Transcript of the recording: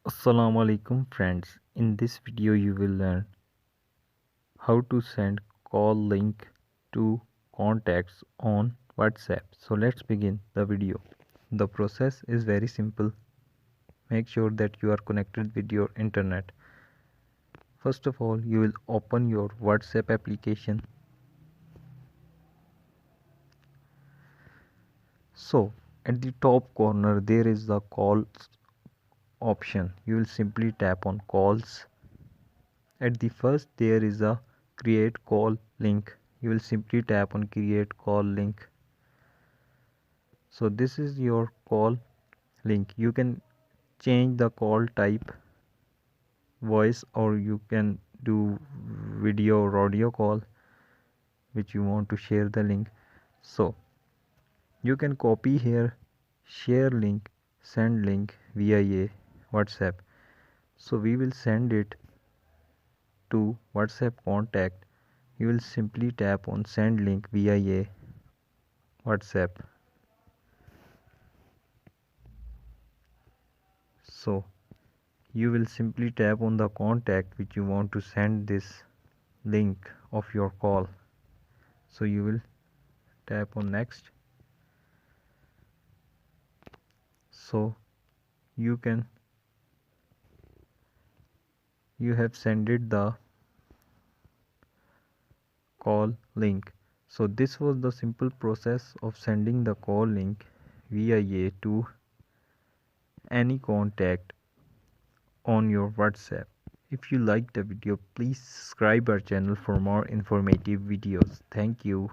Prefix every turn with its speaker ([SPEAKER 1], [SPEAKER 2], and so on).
[SPEAKER 1] Assalamu alaikum friends. In this video you will learn how to send call link to contacts on WhatsApp. So let's begin the video. The process is very simple. Make sure that you are connected with your internet. First of all, you will open your WhatsApp application. So at the top corner there is the calls option. You will simply tap on calls. At the first there is a create call link. You will simply tap on create call link. So this is your call link. You can change the call type, voice, or you can do video or audio call which you want to share the link. So you can copy here, share link, send link via a WhatsApp. So we will send it to WhatsApp contact. You will simply tap on send link via a WhatsApp. So you will simply tap on the contact which you want to send this link of your call. So you will tap on next. So you have sent it the call link. So this was the simple process of sending the call link via a to any contact on your WhatsApp. If you liked the video, please subscribe our channel for more informative videos. Thank you.